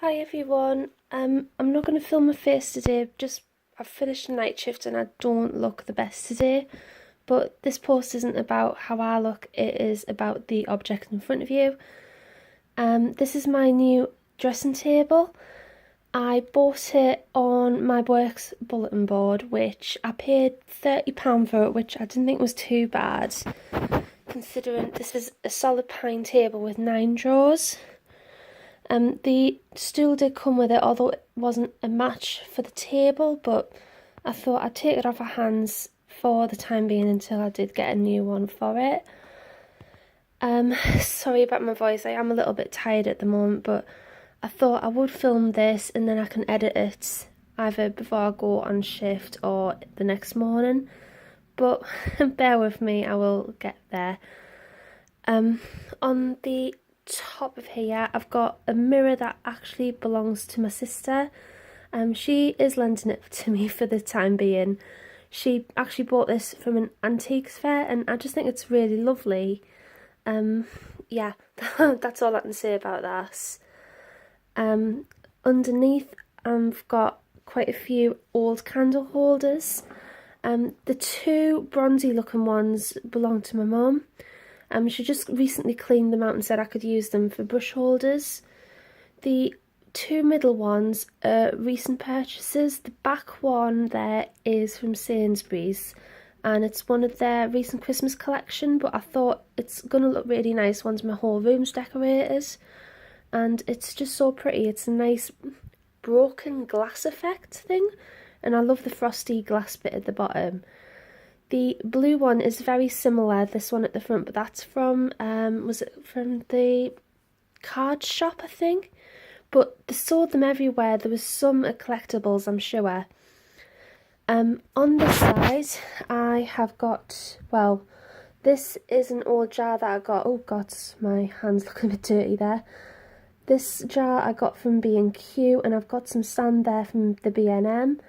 Hi everyone. I'm not going to film my face today. I've finished a night shift and I don't look the best today. But this post isn't about how I look. It is about the object in front of you. This is my new dressing table. I bought it on my work's bulletin board, which I paid £30 for it, which I didn't think was too bad, considering this is a solid pine table with 9 drawers. The stool did come with it, although it wasn't a match for the table, but I thought I'd take it off our hands for the time being until I did get a new one for it. Sorry about my voice, I am a little bit tired at the moment, but I thought I would film this and then I can edit it either before I go on shift or the next morning. But bear with me, I will get there. On the top of here I've got a mirror that actually belongs to my sister. She is lending it to me for the time being. She actually bought this from an antiques fair and I just think it's really lovely. Yeah, that's all I can say about that. Underneath I've got quite a few old candle holders. The two bronzy looking ones belong to my mum. She just recently cleaned them out and said I could use them for brush holders. The two middle ones are recent purchases. The back one there is from Sainsbury's and it's one of their recent Christmas collection, but I thought it's going to look really nice once my whole room's decorated. And it's just so pretty. It's a nice broken glass effect thing, and I love the frosty glass bit at the bottom. The blue one is very similar, this one at the front, but that's from, was it from the card shop, I think? But they sold them everywhere. There was some at collectibles, I'm sure. On this side, I have got, well, this is an old jar that I got. Oh God, my hand's looking a bit dirty there. This jar I got from B&Q, and I've got some sand there from the B&M.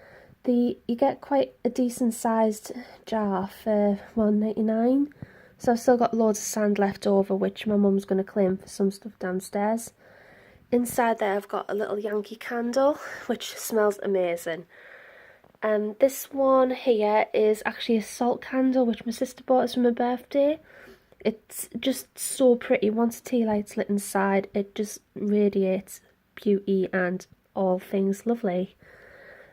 You get quite a decent sized jar for £1.99, so I've still got loads of sand left over, which my mum's going to claim for some stuff downstairs. Inside there I've got a little Yankee candle, which smells amazing. This one here is actually a salt candle, which my sister bought us for my birthday. It's just so pretty. Once the tea light's lit inside, it just radiates beauty and all things lovely.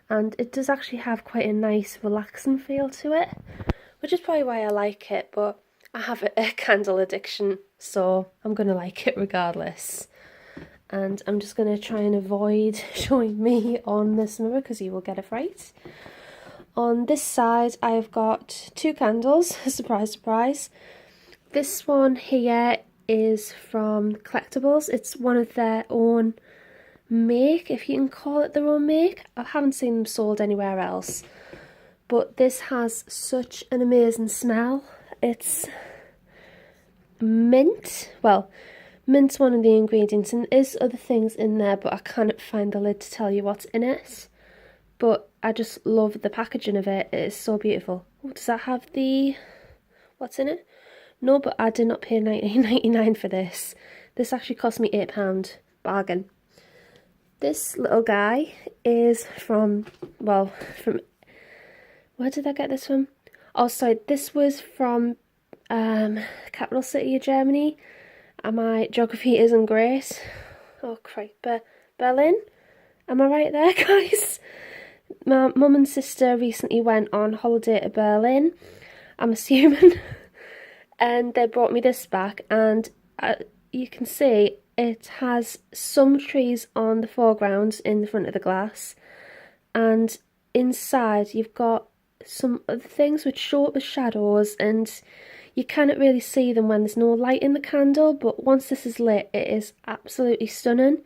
And it does actually have quite a nice relaxing feel to it, which is probably why I like it, but I have a candle addiction, so I'm going to like it regardless. And I'm just going to try and avoid showing me on this mirror because you will get a fright. On this side I've got two candles, surprise surprise. This one here is from Collectibles. It's one of their own make, if you can call it their own make. I haven't seen them sold anywhere else, but this has such an amazing smell. It's mint. Well, mint's one of the ingredients, and there is other things in there, but I can't find the lid to tell you what's in it. But I just love the packaging of it. It is so beautiful. Oh, does that have the what's in it? No, but I did not pay £19.99 for this. This actually cost me £8. Bargain. This little guy is from, well, from, where did I get this from? Oh, sorry, this was from capital city of Germany, and my geography isn't great. Oh, crap, Berlin? Am I right there, guys? My mum and sister recently went on holiday to Berlin, I'm assuming, and they brought me this back, and you can see it has some trees on the foreground in the front of the glass, and inside you've got some other things which show up as shadows, and you cannot really see them when there's no light in the candle, but once this is lit it is absolutely stunning,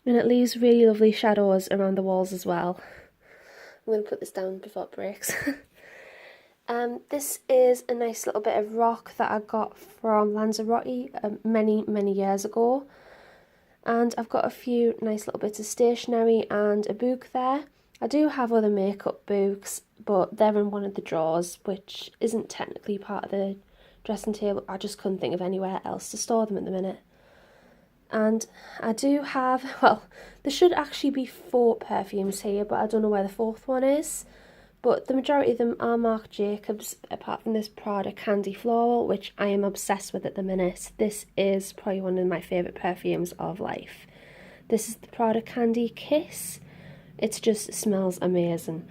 and it leaves really lovely shadows around the walls as well. I'm going to put this down before it breaks. This is a nice little bit of rock that I got from Lanzarote many years ago. And I've got a few nice little bits of stationery and a book there. I do have other makeup books, but they're in one of the drawers, which isn't technically part of the dressing table. I just couldn't think of anywhere else to store them at the minute. And I do have, well, there should actually be 4 perfumes here, but I don't know where the 4th one is. But the majority of them are Marc Jacobs, apart from this Prada Candy Floral, which I am obsessed with at the minute. This is probably one of my favourite perfumes of life. This is the Prada Candy Kiss. It just smells amazing.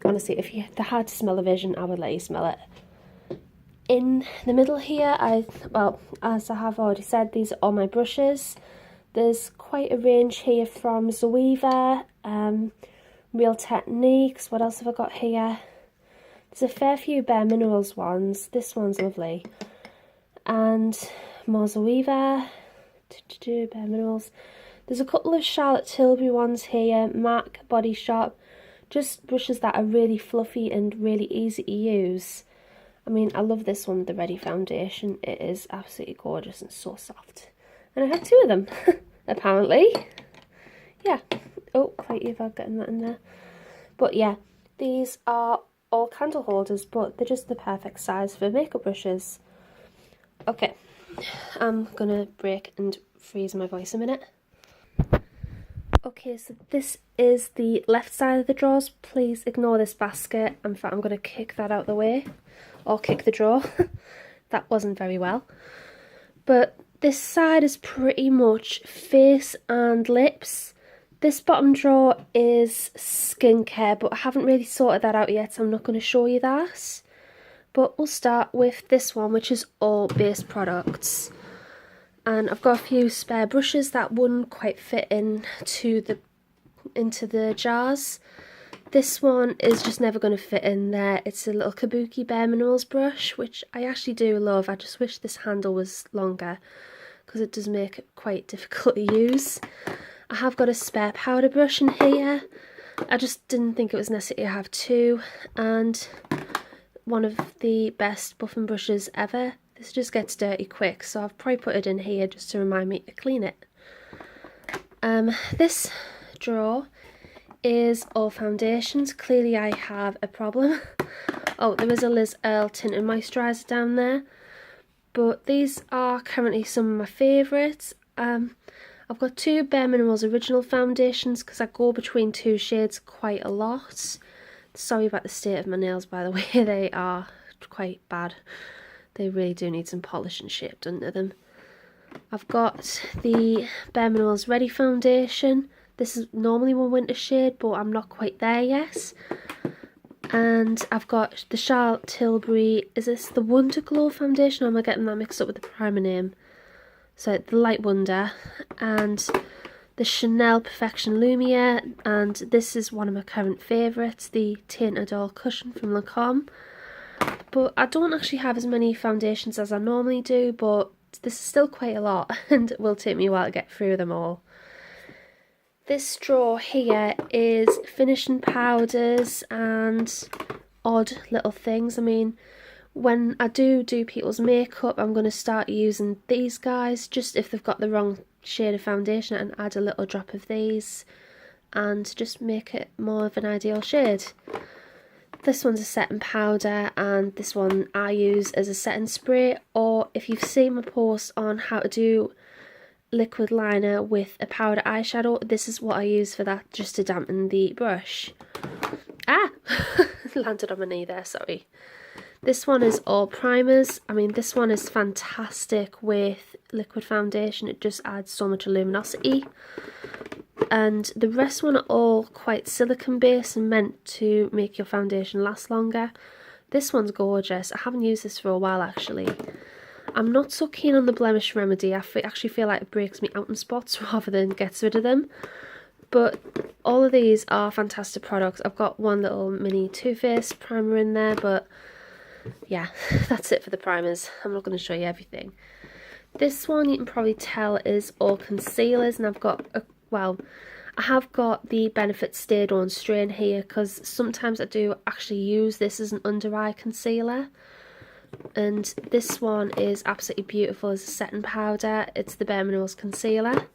Honestly, if you had to smell a vision, I would let you smell it. In the middle here, well, as I have already said, these are all my brushes. There's quite a range here from Zoeva, Real Techniques. What else have I got here? There's a fair few Bare Minerals ones. This one's lovely. And more Zoeva, Bare Minerals. There's a couple of Charlotte Tilbury ones here, MAC, Body Shop. Just brushes that are really fluffy and really easy to use. I mean, I love this one with the Ready Foundation. It is absolutely gorgeous and so soft. And I have 2 of them, apparently. Yeah. Oh, quite about getting that in there. But yeah, these are all candle holders, but they're just the perfect size for makeup brushes. Okay, I'm gonna break and freeze my voice a minute. Okay, so this is the left side of the drawers. Please ignore this basket. In fact, I'm going to kick that out the way. Or kick the drawer. That wasn't very well. But this side is pretty much face and lips. This bottom drawer is skincare, but I haven't really sorted that out yet, so I'm not going to show you that. But we'll start with this one, which is all base products. And I've got a few spare brushes that wouldn't quite fit into the jars. This one is just never going to fit in there. It's a little Kabuki Bare Minerals brush, which I actually do love. I just wish this handle was longer because it does make it quite difficult to use. I have got a spare powder brush in here. I just didn't think it was necessary to have 2. And one of the best buffing brushes ever. This just gets dirty quick, so I've probably put it in here just to remind me to clean it. This drawer is all foundations. Clearly I have a problem. Oh, there is a Liz Earle tinted moisturiser down there. But these are currently some of my favourites. I've got 2 Bare Minerals original foundations because I go between 2 shades quite a lot. Sorry about the state of my nails, by the way. They are quite bad. They really do need some polish and shape done to them. I've got the Bare Minerals Ready Foundation. This is normally my winter shade, but I'm not quite there yet. And I've got the Charlotte Tilbury, is this the Wonder Glow Foundation, or am I getting that mixed up with the primer name? So the Light Wonder, and the Chanel Perfection Lumiere, and this is one of my current favourites, the Tainted All Cushion from Lancome. But I don't actually have as many foundations as I normally do, but this is still quite a lot and it will take me a while to get through them all. This drawer here is finishing powders and odd little things. I mean, when I do people's makeup, I'm going to start using these guys, just if they've got the wrong shade of foundation, and add a little drop of these and just make it more of an ideal shade. This one's a setting powder, and this one I use as a setting spray, or if you've seen my post on how to do liquid liner with a powder eyeshadow, this is what I use for that, just to dampen the brush. Ah! Landed on my knee there, sorry. This one is all primers. I mean, this one is fantastic with liquid foundation. It just adds so much luminosity. And the rest one are all quite silicone based and meant to make your foundation last longer. This one's gorgeous. I haven't used this for a while actually. I'm not so keen on the blemish remedy. I actually feel like it breaks me out in spots rather than gets rid of them. But all of these are fantastic products. I've got one little mini Too Faced primer in there, but yeah, that's it for the primers. I'm not going to show you everything. This one you can probably tell is all concealers, and I've got I have got the Benefit Stay On strain here because sometimes I do actually use this as an under eye concealer. And this one is absolutely beautiful as a setting powder. It's the Bare Minerals Concealer.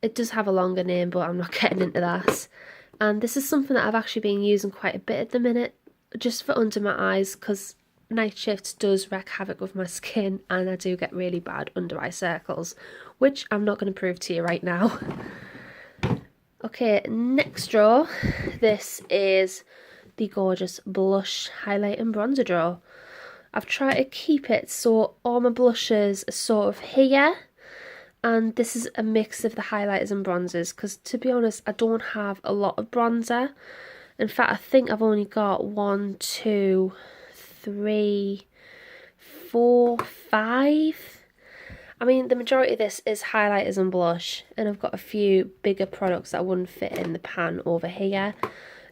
It does have a longer name, but I'm not getting into that. And this is something that I've actually been using quite a bit at the minute, just for under my eyes, because night shift does wreak havoc with my skin, and I do get really bad under eye circles, which I'm not going to prove to you right now. Okay, next drawer. This is the gorgeous blush, highlight and bronzer drawer. I've tried to keep it so all my blushes are sort of here, and this is a mix of the highlighters and bronzers, because to be honest, I don't have a lot of bronzer. In fact, I think I've only got 1, 2, 3, 4, 5. I mean, the majority of this is highlighters and blush, and I've got a few bigger products that wouldn't fit in the pan over here.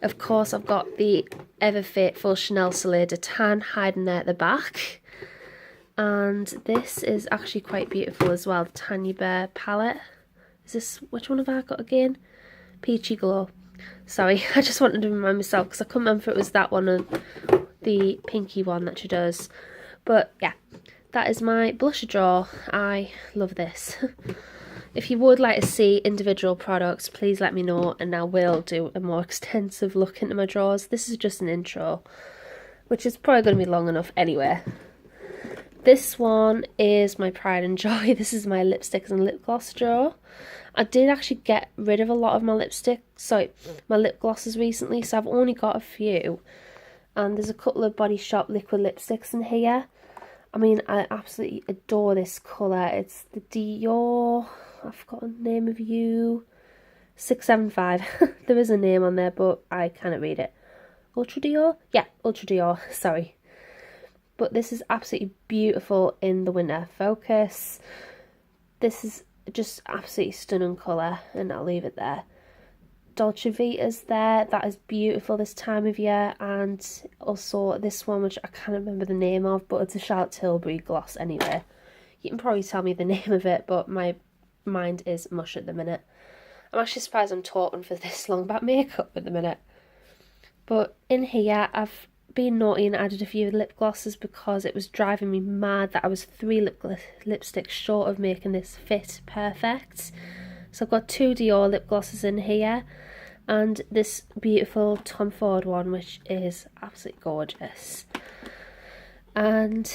Of course, I've got the ever faithful Chanel Soleil de Tan hiding there at the back. And this is actually quite beautiful as well, the Tanya Bear palette. Is this, which one have I got again? Peachy Glow. Sorry, I just wanted to remind myself because I couldn't remember if it was that one or the pinky one that she does. But yeah, that is my blusher drawer. I love this. If you would like to see individual products, please let me know and I will do a more extensive look into my drawers. This is just an intro, which is probably going to be long enough anyway. This one is my pride and joy. This is my lipsticks and lip gloss drawer. I did actually get rid of a lot of my my lip glosses recently, so I've only got a few. And there's a couple of Body Shop liquid lipsticks in here. I mean, I absolutely adore this colour. It's the Dior, I've forgotten the name of you, 675. There is a name on there, but I cannot read it. Ultra Dior? Yeah, Ultra Dior, sorry. But this is absolutely beautiful in the winter focus. This is just absolutely stunning colour, and I'll leave it there. Dolce Vita's there, that is beautiful this time of year, and also this one which I can't remember the name of, but it's a Charlotte Tilbury gloss anyway. You can probably tell me the name of it, but my mind is mush at the minute. I'm actually surprised I'm talking for this long about makeup at the minute. But in here I've been naughty and added a few lip glosses because it was driving me mad that I was 3 lipsticks short of making this fit perfect. So I've got 2 Dior lip glosses in here and this beautiful Tom Ford one, which is absolutely gorgeous. And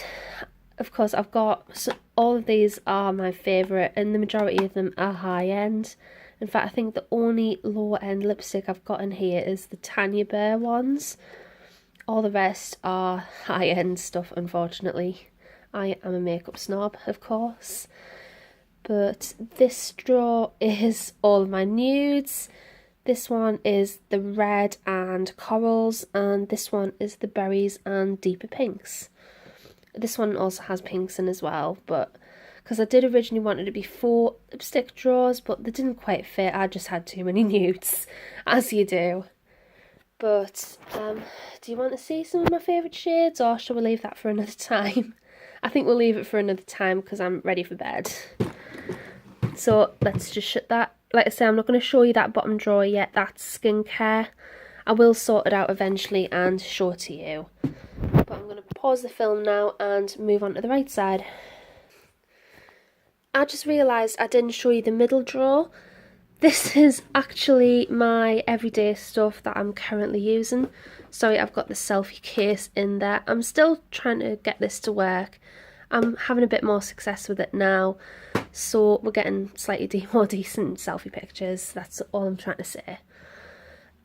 of course I've got, all of these are my favourite and the majority of them are high end. In fact, I think the only lower end lipstick I've got in here is the Tanya Bear ones. All the rest are high end stuff, unfortunately. I am a makeup snob, of course. But this drawer is all of my nudes. This one is the red and corals, and this one is the berries and deeper pinks. This one also has pinks in as well, but because I did originally want it to be 4 lipstick drawers, but they didn't quite fit. I just had too many nudes, as you do. But do you want to see some of my favourite shades, or shall we leave that for another time? I think we'll leave it for another time because I'm ready for bed. So let's just shut that. Like I say, I'm not going to show you that bottom drawer yet. That's skincare. I will sort it out eventually and show it to you. But I'm going to pause the film now and move on to the right side. I just realised I didn't show you the middle drawer. This is actually my everyday stuff that I'm currently using. Sorry, I've got the selfie case in there. I'm still trying to get this to work. I'm having a bit more success with it now. So we're getting slightly more decent selfie pictures. That's all I'm trying to say.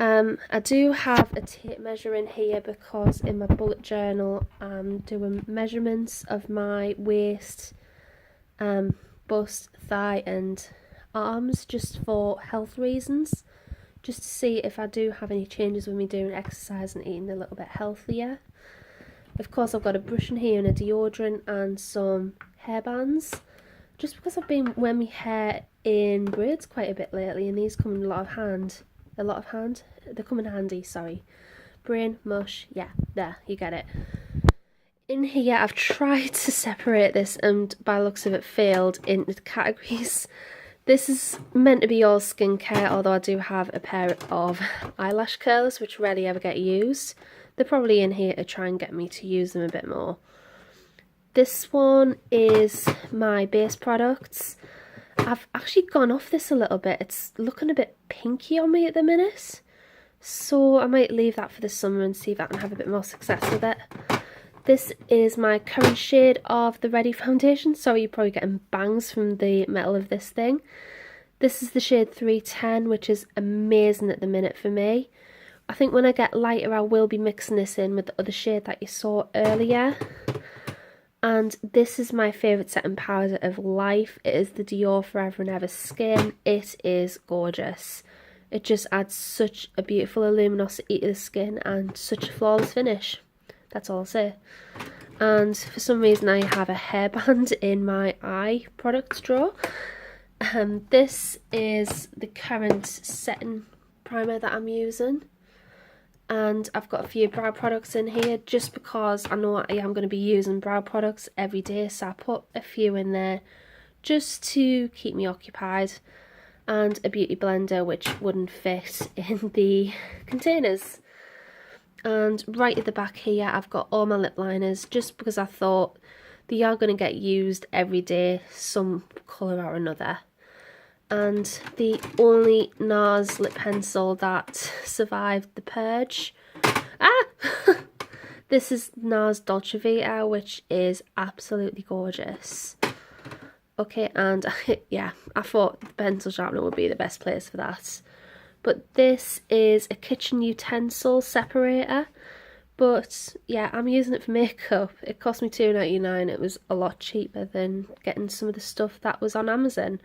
I do have a tape measure in here because in my bullet journal I'm doing measurements of my waist, bust, thigh and arms just for health reasons, just to see if I do have any changes with me doing exercise and eating a little bit healthier. Of course I've got a brush in here and a deodorant and some hairbands, just because I've been wearing my hair in braids quite a bit lately and these come in a lot of hand, they come in handy, sorry. Brain, mush, yeah, there, you get it. In here I've tried to separate this and by the looks of it failed into categories. This is meant to be all skincare, although I do have a pair of eyelash curlers which rarely ever get used. They're probably in here to try and get me to use them a bit more. This one is my base products. I've actually gone off this a little bit. It's looking a bit pinky on me at the minute. So I might leave that for the summer and see if I can have a bit more success with it. This is my current shade of the Ready foundation. Sorry, you're probably getting bangs from the metal of this thing. This is the shade 310, which is amazing at the minute for me. I think when I get lighter, I will be mixing this in with the other shade that you saw earlier. And this is my favourite setting powder of life. It is the Dior Forever and Ever Skin. It is gorgeous. It just adds such a beautiful luminosity to the skin and such a flawless finish. That's all I'll say. And for some reason I have a hairband in my eye products drawer. This is the current setting primer that I'm using. And I've got a few brow products in here just because I know I am going to be using brow products every day, so I put a few in there just to keep me occupied, and a beauty blender which wouldn't fit in the containers. And right at the back here I've got all my lip liners just because I thought they are going to get used every day, some colour or another. And the only NARS lip pencil that survived the purge. This is NARS Dolce Vita, which is absolutely gorgeous. Okay, and yeah, I thought the pencil sharpener would be the best place for that. But this is a kitchen utensil separator. But yeah, I'm using it for makeup. It cost me £2.99. It was a lot cheaper than getting some of the stuff that was on Amazon.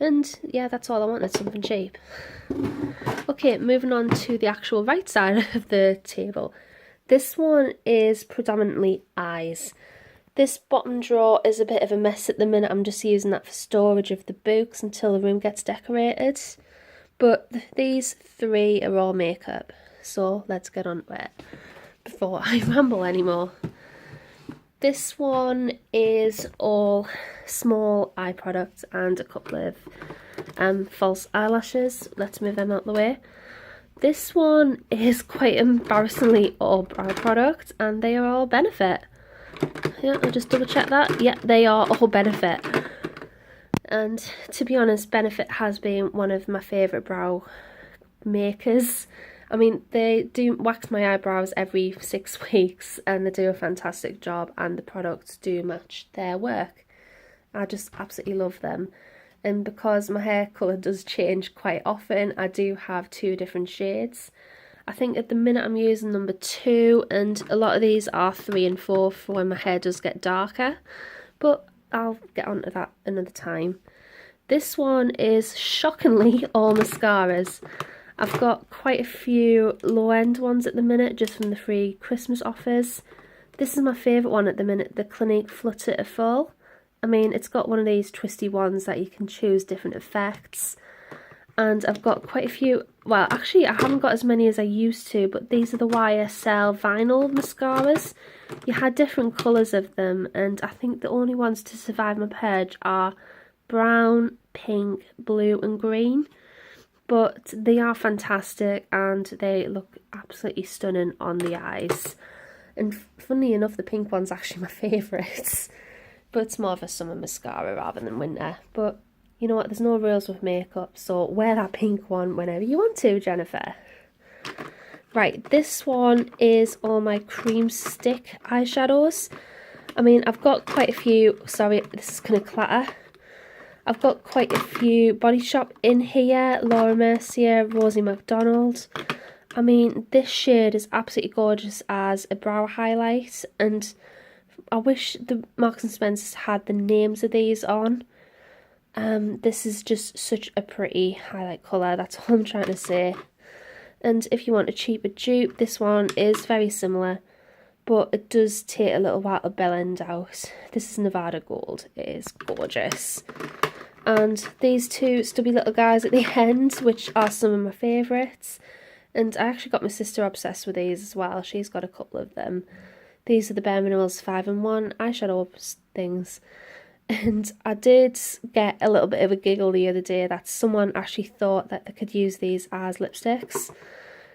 And yeah, that's all I wanted, something cheap. Okay, moving on to the actual right side of the table. This one is predominantly eyes. This bottom drawer is a bit of a mess at the minute. I'm just using that for storage of the books until the room gets decorated. But these three are all makeup. So let's get on to it before I ramble anymore. This one is all small eye products and a couple of false eyelashes. Let's move them out the way. This one is quite embarrassingly all brow products, and they are all Benefit. Yeah, I'll just double check that. Yeah, they are all Benefit. And to be honest, Benefit has been one of my favourite brow makers. I mean, they do wax my eyebrows every 6 weeks and they do a fantastic job, and the products do match their work. I just absolutely love them. And because my hair colour does change quite often, I do have 2 different shades. I think at the minute I'm using number 2, and a lot of these are 3 and 4 for when my hair does get darker. But I'll get onto that another time. This one is shockingly all mascaras. I've got quite a few low-end ones at the minute, just from the free Christmas offers. This is my favourite one at the minute, the Clinique Flutter to Full. I mean, it's got one of these twisty ones that you can choose different effects. And I've got quite a few, well, actually I haven't got as many as I used to, but these are the YSL vinyl mascaras. You had different colours of them, and I think the only ones to survive my purge are brown, pink, blue and green. But they are fantastic and they look absolutely stunning on the eyes. And funnily enough, the pink one's actually my favourites. But it's more of a summer mascara rather than winter. But you know what, there's no rules with makeup, so wear that pink one whenever you want to, Jennifer. Right, this one is all my cream stick eyeshadows. I mean, I've got quite a few, sorry, this is going to clatter. I've got quite a few Body Shop in here, Laura Mercier, Rosie McDonald. I mean, this shade is absolutely gorgeous as a brow highlight, and I wish the Marks and Spencer's had the names of these on. This is just such a pretty highlight colour, that's all I'm trying to say. And if you want a cheaper dupe, this one is very similar, but it does take a little while to blend out. This is Nevada Gold, it is gorgeous. And these 2 stubby little guys at the end, which are some of my favourites. And I actually got my sister obsessed with these as well. She's got a couple of them. These are the Bare Minerals 5-in-1 eyeshadow things. And I did get a little bit of a giggle the other day that someone actually thought that they could use these as lipsticks.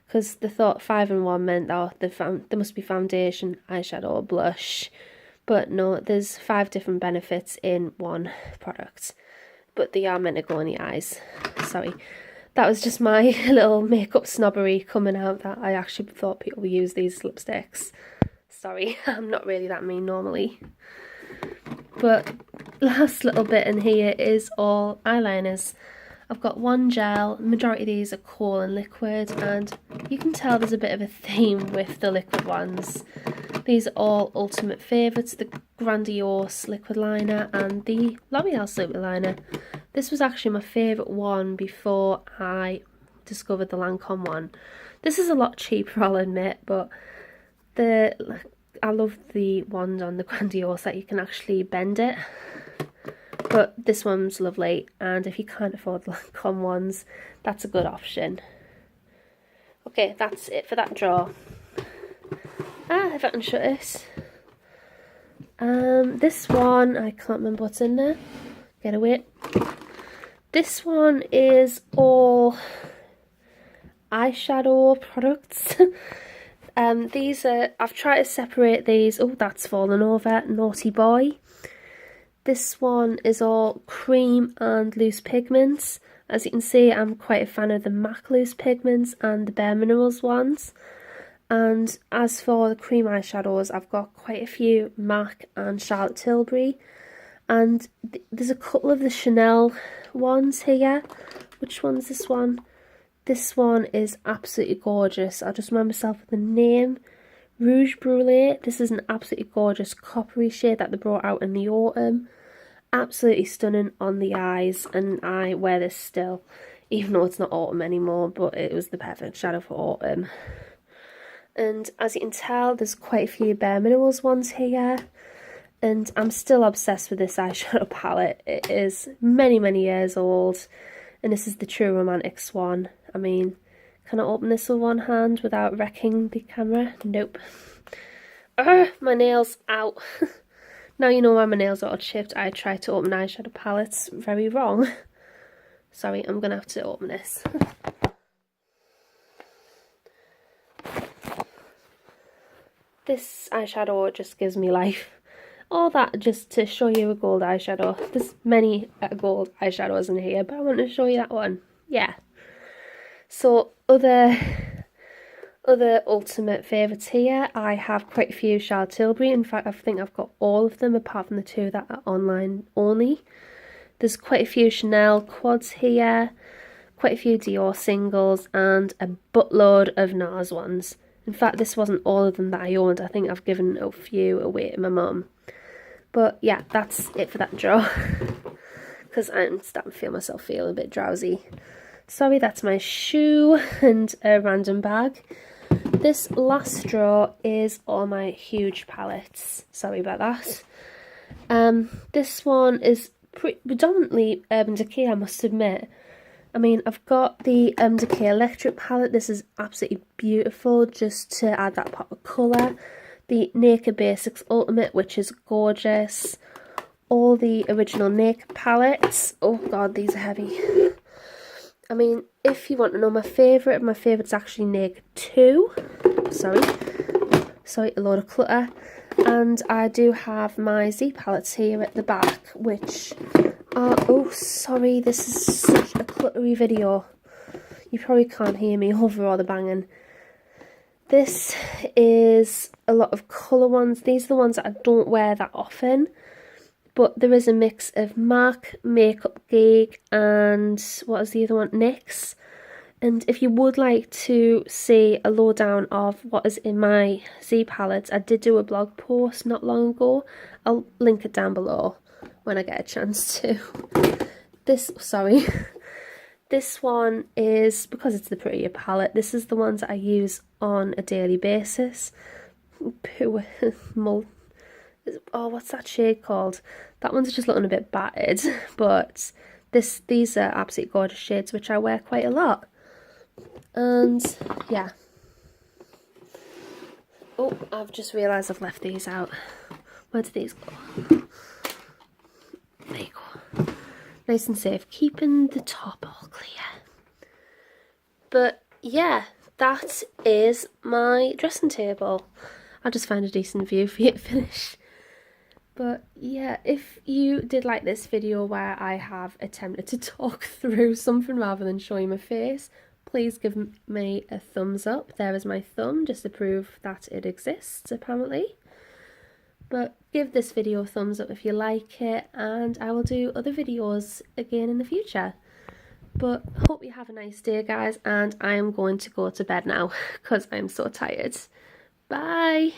Because they thought 5-in-1 meant, oh, there must be foundation, eyeshadow, blush. But no, there's 5 different benefits in one product. But they are meant to go in the eyes. Sorry. That was just my little makeup snobbery coming out, that I actually thought people would use these lipsticks. Sorry, I'm not really that mean normally. But last little bit in here is all eyeliners. I've got one gel, the majority of these are kohl and liquid, and you can tell there's a bit of a theme with the liquid ones. These are all ultimate favourites, the Grandiose liquid liner and the L'Oreal liquid liner. This was actually my favourite one before I discovered the Lancome one. This is a lot cheaper, I'll admit, but I love the ones on the Grandiose that you can actually bend it. But this one's lovely, and if you can't afford the Lancome ones, that's a good option. Okay, that's it for that drawer. If I can shut it. This one, I can't remember what's in there. Get away. This one is all eyeshadow products. These are, I've tried to separate these. Oh, that's fallen over. Naughty boy. This one is all cream and loose pigments. As you can see, I'm quite a fan of the MAC loose pigments and the Bare Minerals ones. And as for the cream eyeshadows, I've got quite a few MAC and Charlotte Tilbury. And there's a couple of the Chanel ones here. Which one's this one? This one is absolutely gorgeous. I'll just remind myself of the name. Rouge Brulee. This is an absolutely gorgeous coppery shade that they brought out in the autumn. Absolutely stunning on the eyes, and I wear this still, even though it's not autumn anymore, but it was the perfect shadow for autumn. And as you can tell, there's quite a few Bare Minerals ones here, and I'm still obsessed with this eyeshadow palette. It is many, many years old, and this is the True Romantics one. I mean, can I open this with one hand without wrecking the camera? Nope. My nails, out. Now you know why my nails are all chipped. I tried to open eyeshadow palettes very wrong. Sorry, I'm gonna have to open this. This eyeshadow just gives me life. All that just to show you a gold eyeshadow. There's many gold eyeshadows in here, but I want to show you that one. Yeah. So other ultimate favourites here, I have quite a few Charlotte Tilbury. In fact, I think I've got all of them apart from the two that are online only. There's quite a few Chanel quads here, quite a few Dior singles, and a buttload of NARS ones. In fact, this wasn't all of them that I owned. I think I've given a few away to my mum. But yeah, that's it for that drawer. Because I'm starting to feel myself feeling a bit drowsy. Sorry, that's my shoe and a random bag. This last drawer is all my huge palettes. Sorry about that. This one is predominantly Urban Decay, I must admit. I mean, I've got the Decay Electric palette. This is absolutely beautiful, just to add that pop of colour. The Naked Basics Ultimate, which is gorgeous. All the original Naked palettes. Oh god, these are heavy. I mean, if you want to know my favourite's actually Naked 2. Sorry, a load of clutter. And I do have my Z palettes here at the back, which are, oh sorry, this is such a cluttery video. You probably can't hear me over all the banging. This is a lot of colour ones. These are the ones that I don't wear that often. But there is a mix of MAC, Makeup Geek, and what was the other one? NYX. And if you would like to see a lowdown of what is in my Z palettes, I did do a blog post not long ago. I'll link it down below when I get a chance to. This one is, because it's the prettier palette, this is the ones that I use on a daily basis. Oh, what's that shade called? That one's just looking a bit battered, but these are absolutely gorgeous shades which I wear quite a lot. And yeah. Oh, I've just realised I've left these out. Where did these go? There you go. Nice and safe, keeping the top all clear. But yeah, that is my dressing table. I'll just find a decent view for you to finish. But yeah, if you did like this video where I have attempted to talk through something rather than show you my face, please give me a thumbs up. There is my thumb, just to prove that it exists, apparently. But give this video a thumbs up if you like it, and I will do other videos again in the future. But hope you have a nice day, guys, and I am going to go to bed now because I'm so tired. Bye!